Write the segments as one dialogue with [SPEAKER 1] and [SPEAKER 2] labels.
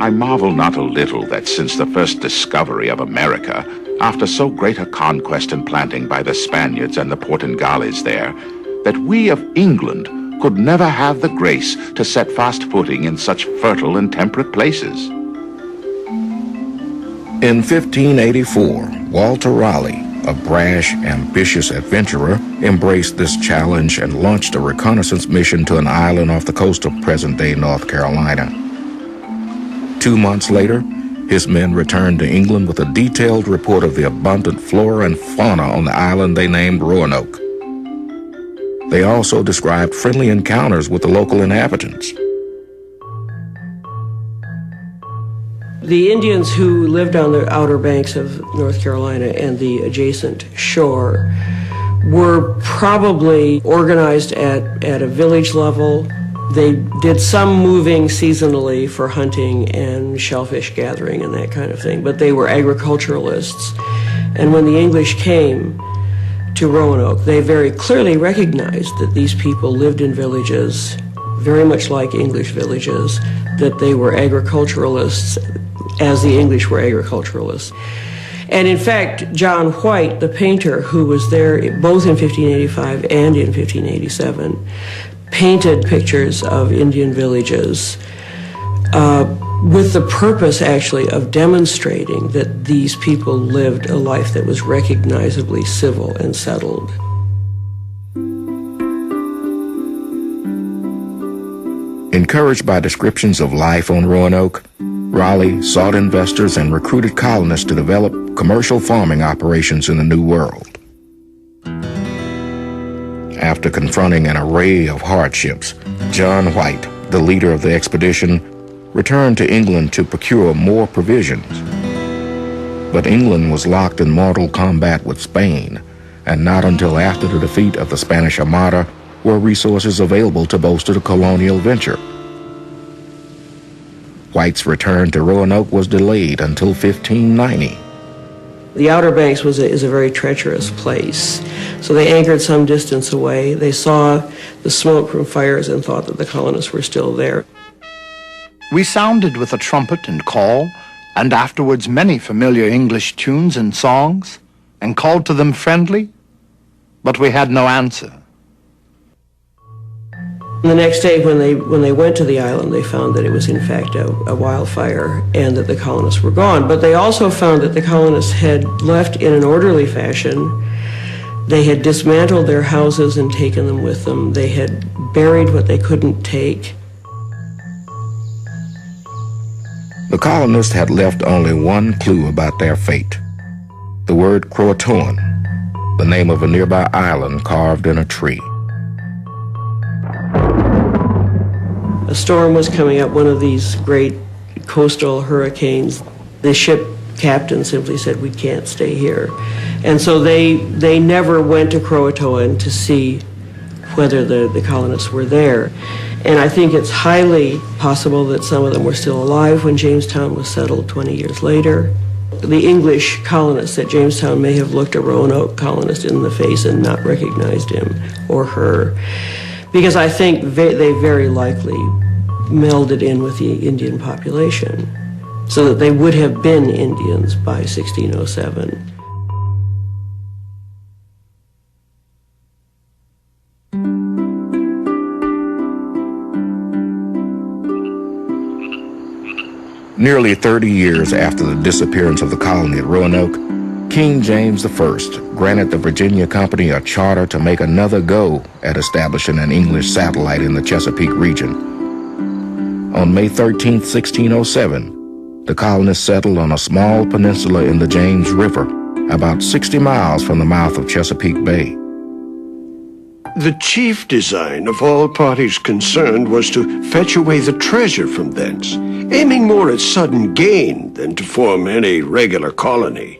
[SPEAKER 1] I marvel not a little that since the first discovery of America, after so great a conquest and planting by the Spaniards and the Portugales there, that we of England could never have the grace to set fast footing in such fertile and temperate places.
[SPEAKER 2] In 1584, Walter Raleigh, a brash, ambitious adventurer, embraced this challenge and launched a reconnaissance mission to an island off the coast of present-day North Carolina. 2 months later, his men returned to England with a detailed report of the abundant flora and fauna on the island they named Roanoke. They also described friendly encounters with the local inhabitants.
[SPEAKER 3] The Indians who lived on the outer banks of North Carolina and the adjacent shore were probably organized at a village level. They did some moving seasonally for hunting and shellfish gathering and that kind of thing, but they were agriculturalists. And when the English came to Roanoke, they very clearly recognized that these people lived in villages, very much like English villages, that they were agriculturalists as the English were agriculturalists. And in fact, John White, the painter who was there both in 1585 and in 1587, painted pictures of Indian villages with the purpose, actually, of demonstrating that these people lived a life that was recognizably civil and settled.
[SPEAKER 2] Encouraged by descriptions of life on Roanoke, Raleigh sought investors and recruited colonists to develop commercial farming operations in the New World. After confronting an array of hardships, John White, the leader of the expedition, returned to England to procure more provisions. But England was locked in mortal combat with Spain, and not until after the defeat of the Spanish Armada were resources available to bolster the colonial venture. White's return to Roanoke was delayed until 1590.
[SPEAKER 3] The Outer Banks is a very treacherous place, so they anchored some distance away. They saw the smoke from fires and thought that the colonists were still there.
[SPEAKER 4] We sounded with a trumpet and call, and afterwards many familiar English tunes and songs, and called to them friendly, but we had no answer.
[SPEAKER 3] The next day, when they went to the island, they found that it was in fact a wildfire and that the colonists were gone. But they also found that the colonists had left in an orderly fashion. They had dismantled their houses and taken them with them. They had buried what they couldn't take.
[SPEAKER 2] The colonists had left only one clue about their fate: the word Croatoan, the name of a nearby island carved in a tree.
[SPEAKER 3] A storm was coming up, one of these great coastal hurricanes. The ship captain simply said, "We can't stay here." And so they never went to Croatoan to see whether the colonists were there. And I think it's highly possible that some of them were still alive when Jamestown was settled 20 years later. The English colonists at Jamestown may have looked a Roanoke colonist in the face and not recognized him or her, because I think they very likely melded in with the Indian population, so that they would have been Indians by 1607.
[SPEAKER 2] Nearly 30 years after the disappearance of the colony at Roanoke, King James I granted the Virginia Company a charter to make another go at establishing an English satellite in the Chesapeake region. On May 13, 1607, the colonists settled on a small peninsula in the James River, about 60 miles from the mouth of Chesapeake Bay.
[SPEAKER 5] The chief design of all parties concerned was to fetch away the treasure from thence, aiming more at sudden gain than to form any regular colony.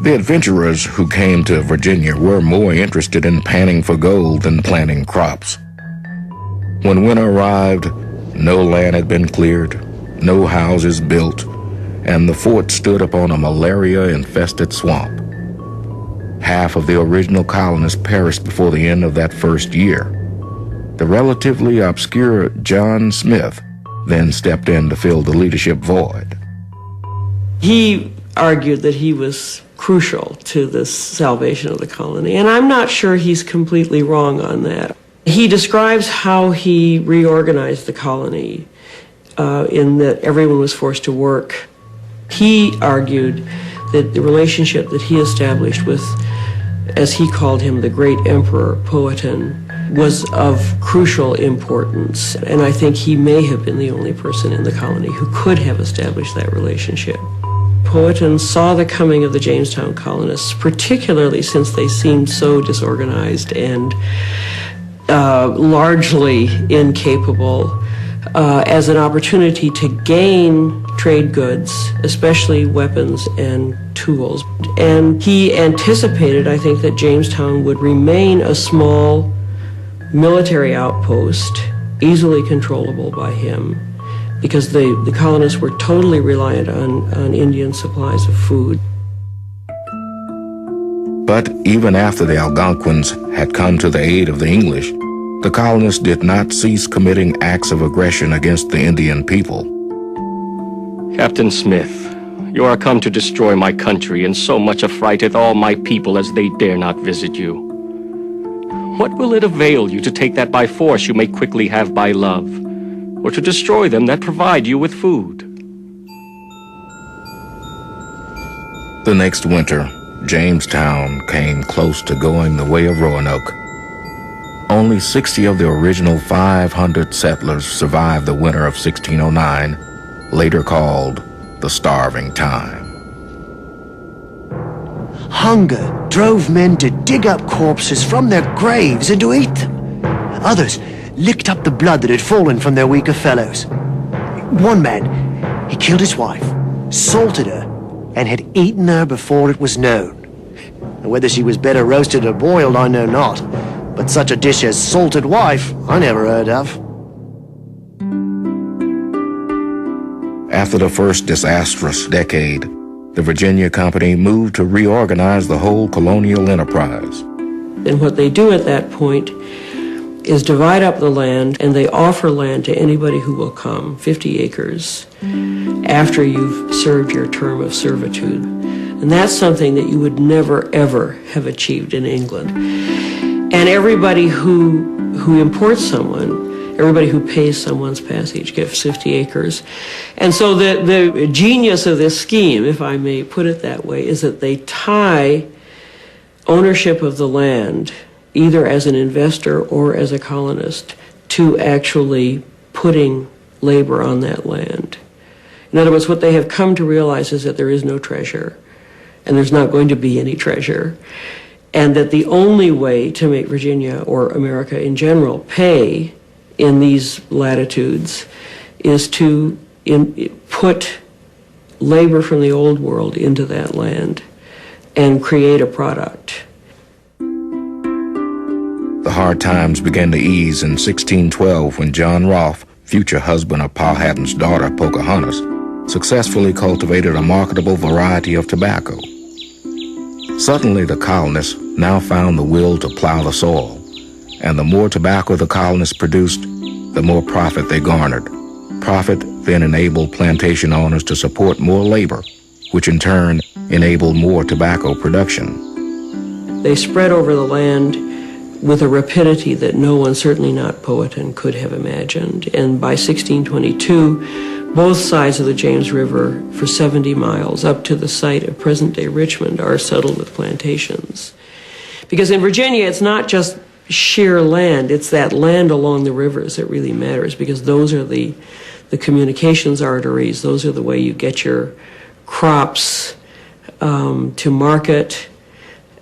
[SPEAKER 2] The adventurers who came to Virginia were more interested in panning for gold than planting crops. When winter arrived, no land had been cleared, no houses built, and the fort stood upon a malaria-infested swamp. Half of the original colonists perished before the end of that first year. The relatively obscure John Smith then stepped in to fill the leadership void.
[SPEAKER 3] He argued that he was crucial to the salvation of the colony, and I'm not sure he's completely wrong on that. He describes how he reorganized the colony in that everyone was forced to work. He argued that the relationship that he established with, as he called him, the great emperor Powhatan, was of crucial importance, and I think he may have been the only person in the colony who could have established that relationship. Powhatan saw the coming of the Jamestown colonists, particularly since they seemed so disorganized and largely incapable, as an opportunity to gain trade goods, especially weapons and tools. And he anticipated, I think, that Jamestown would remain a small military outpost, easily controllable by him, because the colonists were totally reliant on Indian supplies of food.
[SPEAKER 2] But even after the Algonquins had come to the aid of the English, the colonists did not cease committing acts of aggression against the Indian people.
[SPEAKER 6] Captain Smith, you are come to destroy my country, and so much affrighteth all my people as they dare not visit you. What will it avail you to take that by force you may quickly have by love, or to destroy them that provide you with food?
[SPEAKER 2] The next winter, Jamestown came close to going the way of Roanoke. Only 60 of the original 500 settlers survived the winter of 1609, later called the Starving Time.
[SPEAKER 7] Hunger drove men to dig up corpses from their graves and to eat them. Others licked up the blood that had fallen from their weaker fellows. One man, he killed his wife, salted her, and had eaten her before it was known. And whether she was better roasted or boiled, I know not. But such a dish as salted wife, I never heard of.
[SPEAKER 2] After the first disastrous decade, the Virginia Company moved to reorganize the whole colonial enterprise.
[SPEAKER 3] And what they do at that point is divide up the land, and they offer land to anybody who will come, 50 acres, after you've served your term of servitude. And that's something that you would never, ever have achieved in England. And everybody who imports someone, everybody who pays someone's passage gets 50 acres. And so the genius of this scheme, if I may put it that way, is that they tie ownership of the land, either as an investor or as a colonist, to actually putting labor on that land. In other words, what they have come to realize is that there is no treasure, and there's not going to be any treasure, and that the only way to make Virginia, or America in general, pay in these latitudes is to put labor from the old world into that land and create a product.
[SPEAKER 2] The hard times began to ease in 1612 when John Rolfe, future husband of Powhatan's daughter Pocahontas, successfully cultivated a marketable variety of tobacco. Suddenly, the colonists now found the will to plow the soil, and the more tobacco the colonists produced, the more profit they garnered. Profit then enabled plantation owners to support more labor, which in turn enabled more tobacco production.
[SPEAKER 3] They spread over the land with a rapidity that no one, certainly not Powhatan, could have imagined. And by 1622, both sides of the James River for 70 miles up to the site of present-day Richmond are settled with plantations. Because in Virginia, it's not just sheer land, it's that land along the rivers that really matters, because those are the communications arteries, those are the way you get your crops to market.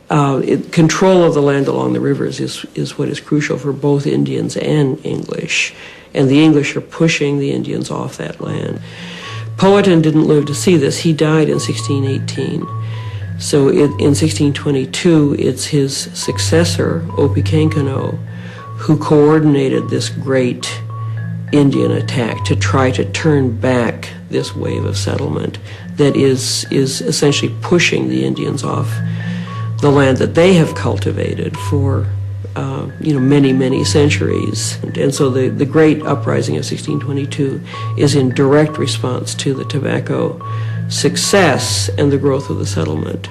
[SPEAKER 3] Control of the land along the rivers is what is crucial for both Indians and English. And the English are pushing the Indians off that land. Powhatan didn't live to see this. He died in 1618. So in 1622, it's his successor, Opechancanough, who coordinated this great Indian attack to try to turn back this wave of settlement that is essentially pushing the Indians off the land that they have cultivated for many, many centuries. And so the Great Uprising of 1622 is in direct response to the tobacco success and the growth of the settlement.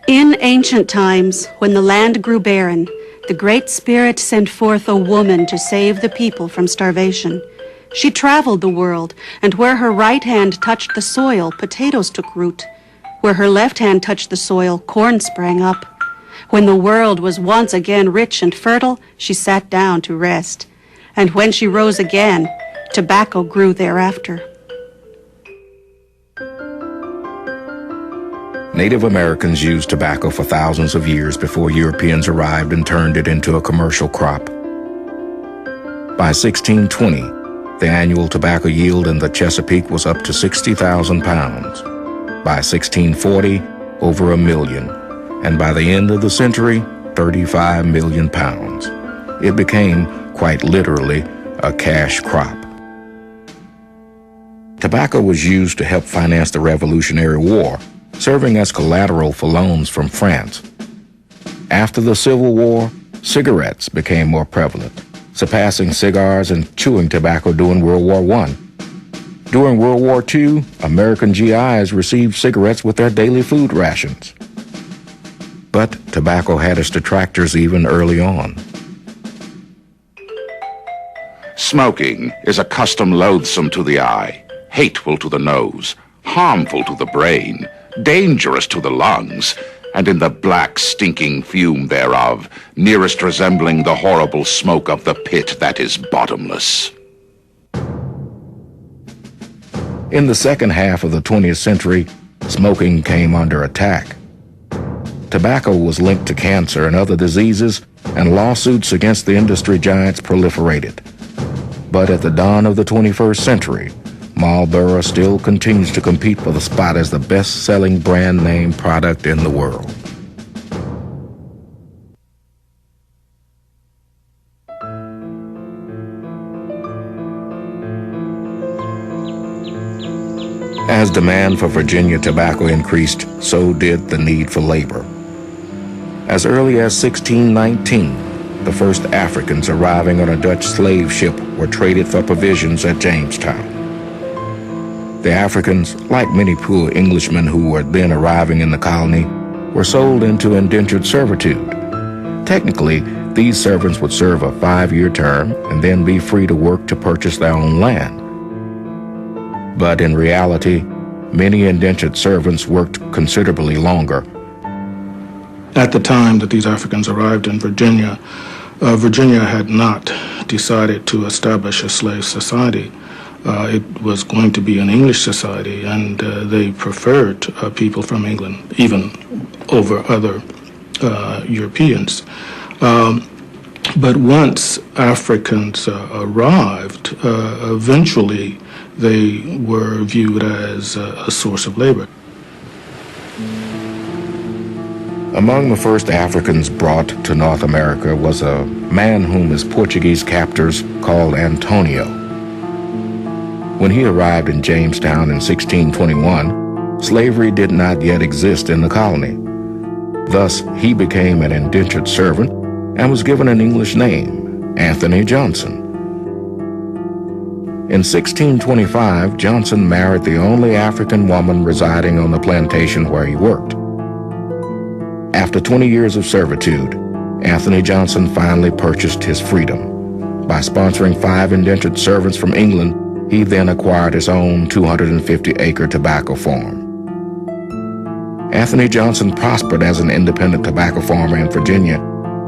[SPEAKER 8] In ancient times, when the land grew barren, the Great Spirit sent forth a woman to save the people from starvation. She traveled the world, and where her right hand touched the soil, potatoes took root. Where her left hand touched the soil, corn sprang up. When the world was once again rich and fertile, she sat down to rest. And when she rose again, tobacco grew thereafter.
[SPEAKER 2] Native Americans used tobacco for thousands of years before Europeans arrived and turned it into a commercial crop. By 1620, the annual tobacco yield in the Chesapeake was up to 60,000 pounds. By 1640, over 1 million, and by the end of the century, 35 million pounds. It became, quite literally, a cash crop. Tobacco was used to help finance the Revolutionary War, serving as collateral for loans from France. After the Civil War, cigarettes became more prevalent, surpassing cigars and chewing tobacco during World War I. During World War II, American GIs received cigarettes with their daily food rations. But tobacco had its detractors even early on.
[SPEAKER 1] Smoking is a custom loathsome to the eye, hateful to the nose, harmful to the brain, dangerous to the lungs, and in the black, stinking fume thereof, nearest resembling the horrible smoke of the pit that is bottomless.
[SPEAKER 2] In the second half of the 20th century, smoking came under attack. Tobacco was linked to cancer and other diseases, and lawsuits against the industry giants proliferated. But at the dawn of the 21st century, Marlboro still continues to compete for the spot as the best-selling brand name product in the world. As demand for Virginia tobacco increased, so did the need for labor. As early as 1619, the first Africans arriving on a Dutch slave ship were traded for provisions at Jamestown. The Africans, like many poor Englishmen who were then arriving in the colony, were sold into indentured servitude. Technically, these servants would serve a 5-year term and then be free to work to purchase their own land. But in reality, many indentured servants worked considerably longer.
[SPEAKER 9] At the time that these Africans arrived in Virginia, Virginia had not decided to establish a slave society. It was going to be an English society, and they preferred people from England, even over other Europeans. But once Africans arrived, eventually they were viewed as a source of labor.
[SPEAKER 2] Among the first Africans brought to North America was a man whom his Portuguese captors called Antonio. When he arrived in Jamestown in 1621, slavery did not yet exist in the colony. Thus, he became an indentured servant and was given an English name, Anthony Johnson. In 1625, Johnson married the only African woman residing on the plantation where he worked. After 20 years of servitude, Anthony Johnson finally purchased his freedom. By sponsoring 5 indentured servants from England, he then acquired his own 250-acre tobacco farm. Anthony Johnson prospered as an independent tobacco farmer in Virginia,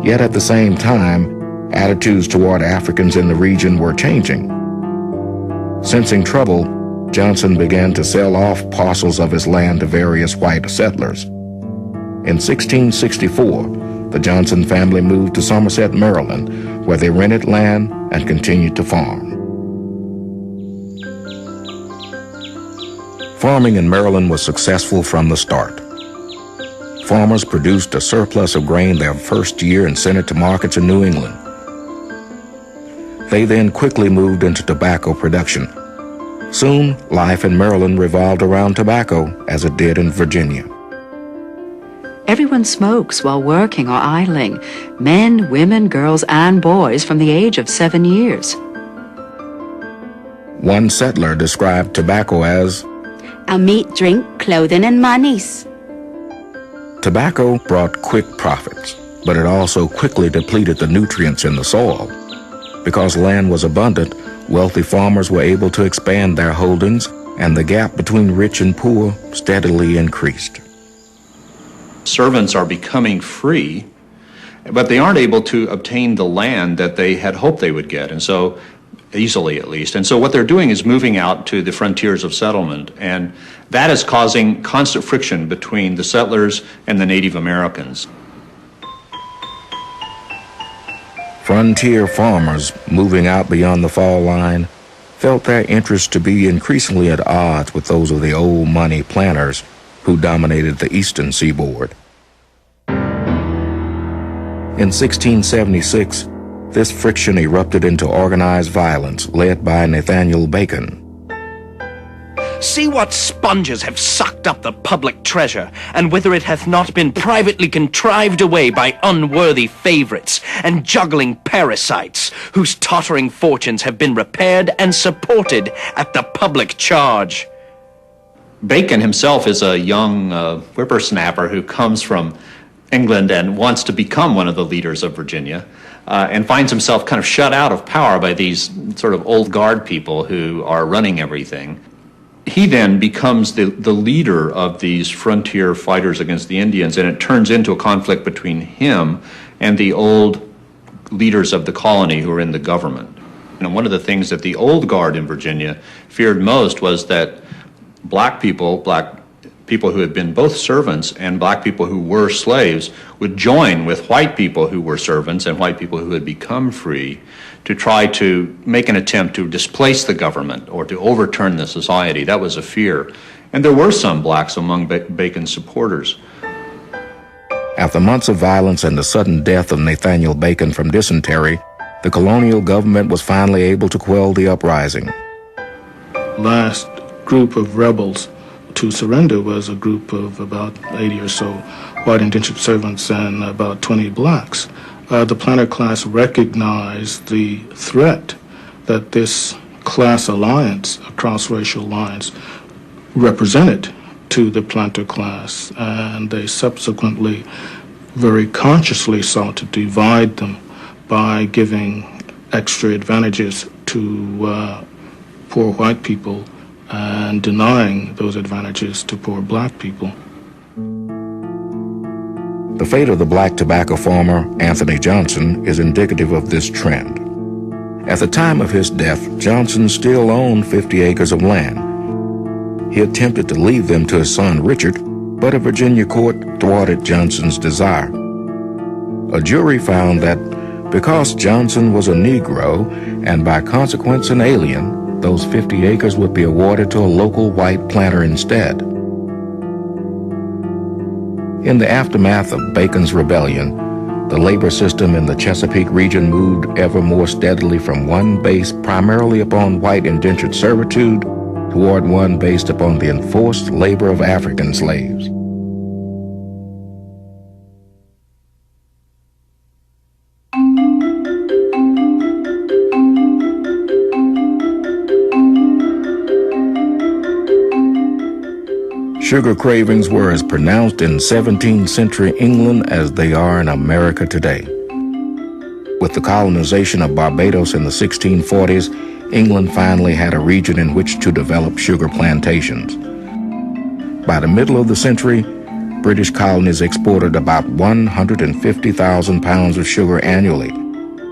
[SPEAKER 2] yet at the same time, attitudes toward Africans in the region were changing. Sensing trouble, Johnson began to sell off parcels of his land to various white settlers. In 1664, the Johnson family moved to Somerset, Maryland, where they rented land and continued to farm. Farming in Maryland was successful from the start. Farmers produced a surplus of grain their first year and sent it to markets in New England. They then quickly moved into tobacco production. Soon, life in Maryland revolved around tobacco, as it did in Virginia.
[SPEAKER 10] Everyone smokes while working or idling. Men, women, girls, and boys from the age of 7 years.
[SPEAKER 2] One settler described tobacco as
[SPEAKER 11] a meat, drink, clothing, and monies.
[SPEAKER 2] Tobacco brought quick profits, but it also quickly depleted the nutrients in the soil. Because land was abundant, wealthy farmers were able to expand their holdings, and the gap between rich and poor steadily increased.
[SPEAKER 12] Servants are becoming free, but they aren't able to obtain the land that they had hoped they would get, and so easily at least. And so what they're doing is moving out to the frontiers of settlement, and that is causing constant friction between the settlers and the Native Americans.
[SPEAKER 2] Frontier farmers moving out beyond the fall line felt their interests to be increasingly at odds with those of the old money planters who dominated the eastern seaboard. In 1676, this friction erupted into organized violence led by Nathaniel Bacon.
[SPEAKER 13] See what sponges have sucked up the public treasure, and whether it hath not been privately contrived away by unworthy favorites and juggling parasites, whose tottering fortunes have been repaired and supported at the public charge.
[SPEAKER 12] Bacon himself is a young whippersnapper who comes from England and wants to become one of the leaders of Virginia, and finds himself kind of shut out of power by these sort of old guard people who are running everything. He then becomes the leader of these frontier fighters against the Indians, and it turns into a conflict between him and the old leaders of the colony who are in the government. And one of the things that the old guard in Virginia feared most was that black people who had been both servants and black people who were slaves would join with white people who were servants and white people who had become free to try to make an attempt to displace the government or to overturn the society. That was a fear. And there were some blacks among Bacon's supporters.
[SPEAKER 2] After months of violence and the sudden death of Nathaniel Bacon from dysentery, the colonial government was finally able to quell the uprising.
[SPEAKER 9] Last group of rebels to surrender was a group of about 80 or so white indentured servants and about 20 blacks. The planter class recognized the threat that this class alliance across racial lines represented to the planter class, and they subsequently very consciously sought to divide them by giving extra advantages to poor white people and denying those advantages to poor black people.
[SPEAKER 2] The fate of the black tobacco farmer, Anthony Johnson, is indicative of this trend. At the time of his death, Johnson still owned 50 acres of land. He attempted to leave them to his son Richard, but a Virginia court thwarted Johnson's desire. A jury found that because Johnson was a Negro and by consequence an alien, those 50 acres would be awarded to a local white planter instead. In the aftermath of Bacon's rebellion, the labor system in the Chesapeake region moved ever more steadily from one based primarily upon white indentured servitude toward one based upon the enforced labor of African slaves. Sugar cravings were as pronounced in 17th century England as they are in America today. With the colonization of Barbados in the 1640s, England finally had a region in which to develop sugar plantations. By the middle of the century, British colonies exported about 150,000 pounds of sugar annually.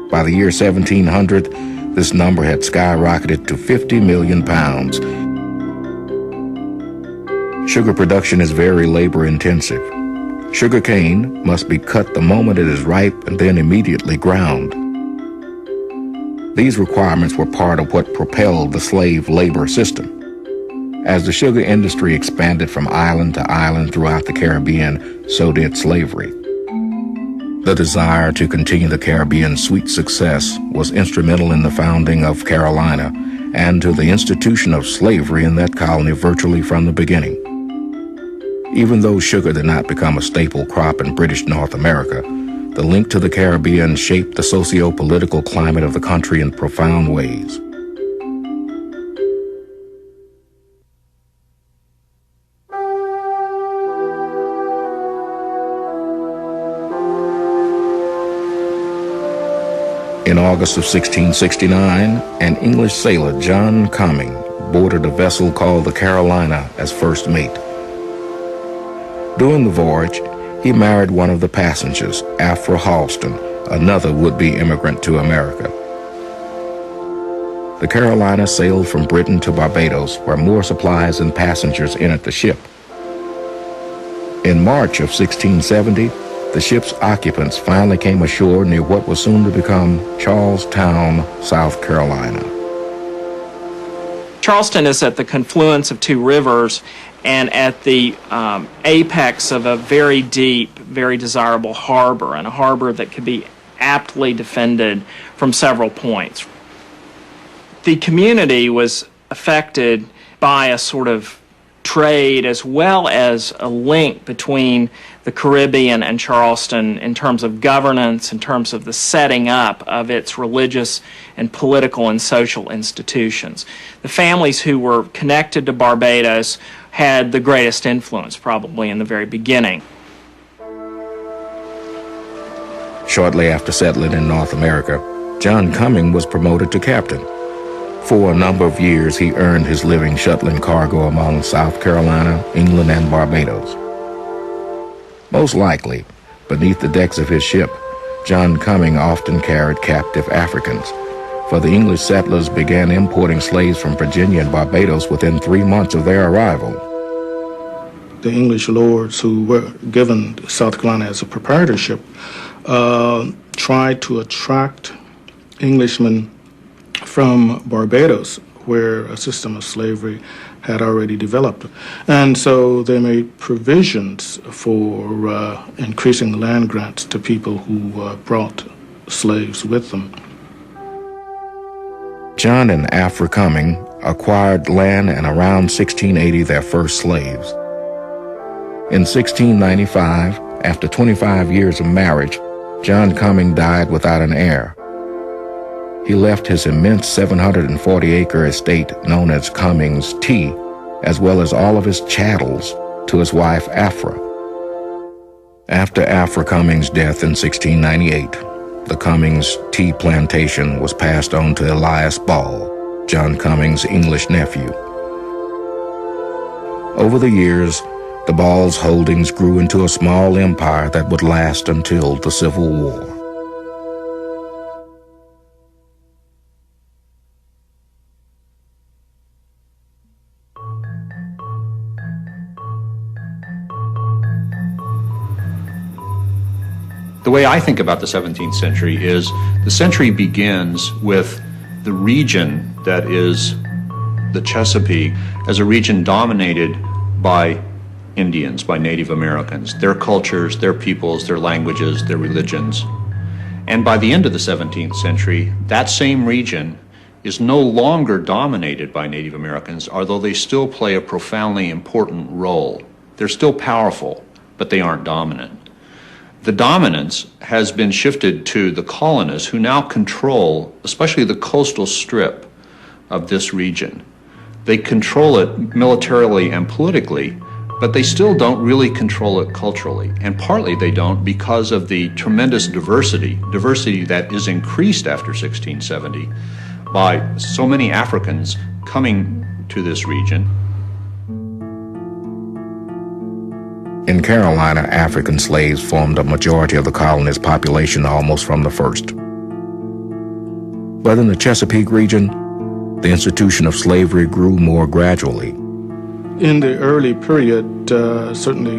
[SPEAKER 2] By the year 1700, this number had skyrocketed to 50 million pounds. Sugar production is very labor-intensive. Sugar cane must be cut the moment it is ripe and then immediately ground. These requirements were part of what propelled the slave labor system. As the sugar industry expanded from island to island throughout the Caribbean, so did slavery. The desire to continue the Caribbean's sweet success was instrumental in the founding of Carolina and to the institution of slavery in that colony virtually from the beginning. Even though sugar did not become a staple crop in British North America, the link to the Caribbean shaped the socio-political climate of the country in profound ways. In August of 1669, an English sailor, John Coming, boarded a vessel called the Carolina as first mate. During the voyage, he married one of the passengers, Afra Halston, another would-be immigrant to America. The Carolina sailed from Britain to Barbados, where more supplies and passengers entered the ship. In March of 1670, the ship's occupants finally came ashore near what was soon to become Charlestown, South Carolina.
[SPEAKER 14] Charleston is at the confluence of two rivers and at the apex of a very deep, very desirable harbor, and a harbor that could be aptly defended from several points. The community was affected by a sort of trade as well as a link between the Caribbean and Charleston in terms of governance, in terms of the setting up of its religious and political and social institutions. The families who were connected to Barbados had the greatest influence probably in the very beginning.
[SPEAKER 2] Shortly after settling in North America, John Coming was promoted to captain. For a number of years, he earned his living shuttling cargo among South Carolina, England, and Barbados. Most likely, beneath the decks of his ship, John Coming often carried captive Africans, for the English settlers began importing slaves from Virginia and Barbados within 3 months of their arrival.
[SPEAKER 9] The English lords who were given South Carolina as a proprietorship tried to attract Englishmen from Barbados, where a system of slavery had already developed. And so they made provisions for increasing land grants to people who brought slaves with them.
[SPEAKER 2] John and Afra Coming acquired land and around 1680 their first slaves. In 1695, after 25 years of marriage, John Coming died without an heir. He left his immense 740-acre estate known as Cummings Tea, as well as all of his chattels, to his wife Afra. After Afra Cummings' death in 1698, the Cummings Tea plantation was passed on to Elias Ball, John Cummings' English nephew. Over the years, the Ball's holdings grew into a small empire that would last until the Civil War.
[SPEAKER 12] The way I think about the 17th century is the century begins with the region that is the Chesapeake as a region dominated by Indians, by Native Americans, their cultures, their peoples, their languages, their religions. And by the end of the 17th century, that same region is no longer dominated by Native Americans, although they still play a profoundly important role. They're still powerful, but they aren't dominant. The dominance has been shifted to the colonists, who now control, especially the coastal strip of this region. They control it militarily and politically, but they still don't really control it culturally. And partly they don't because of the tremendous diversity that is increased after 1670 by so many Africans coming to this region.
[SPEAKER 2] In Carolina, African slaves formed a majority of the colony's population almost from the first. But in the Chesapeake region, the institution of slavery grew more gradually.
[SPEAKER 9] In the early period, certainly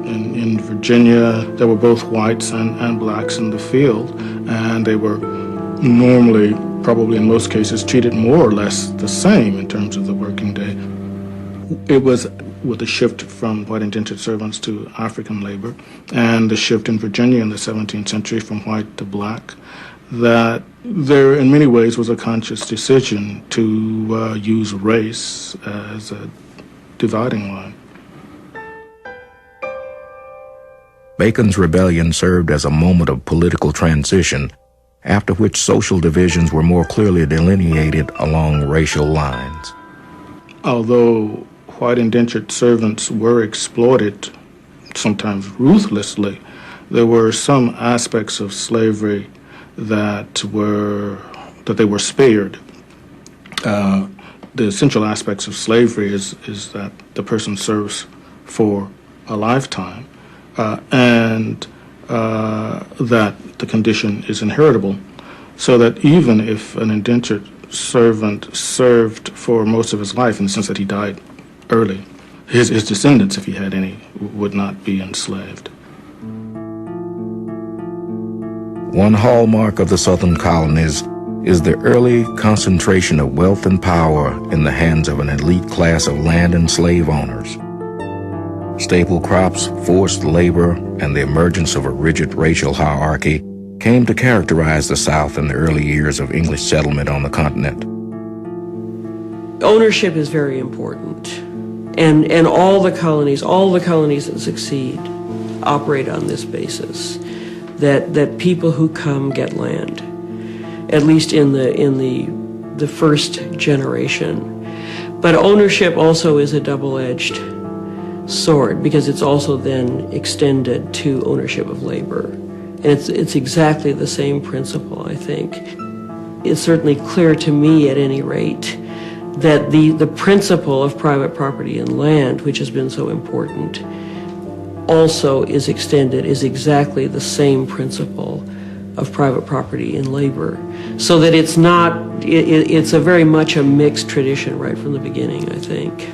[SPEAKER 9] in Virginia, there were both whites and blacks in the field, and they were normally, probably in most cases, treated more or less the same in terms of the working day. It was with the shift from white indentured servants to African labor, and the shift in Virginia in the 17th century from white to black, that there in many ways was a conscious decision to use race as a dividing line.
[SPEAKER 2] Bacon's rebellion served as a moment of political transition, after which social divisions were more clearly delineated along racial lines.
[SPEAKER 9] Although white indentured servants were exploited, sometimes ruthlessly, there were some aspects of slavery that they were spared. The essential aspects of slavery is that the person serves for a lifetime, and that the condition is inheritable, so that even if an indentured servant served for most of his life, in the sense that he died early, his descendants, if he had any, would not be enslaved.
[SPEAKER 2] One hallmark of the Southern colonies is the early concentration of wealth and power in the hands of an elite class of land and slave owners. Staple crops, forced labor, and the emergence of a rigid racial hierarchy came to characterize the South in the early years of English settlement on the continent.
[SPEAKER 3] Ownership is very important, and all the colonies that succeed operate on this basis, that people who come get land, at least in the first generation. But ownership also is a double-edged sword, because it's also then extended to ownership of labor. And it's exactly the same principle, I think. It's certainly clear to me, at any rate, that the principle of private property in land, which has been so important, also is exactly the same principle of private property in labor. So that it's a very much a mixed tradition right from the beginning, I think.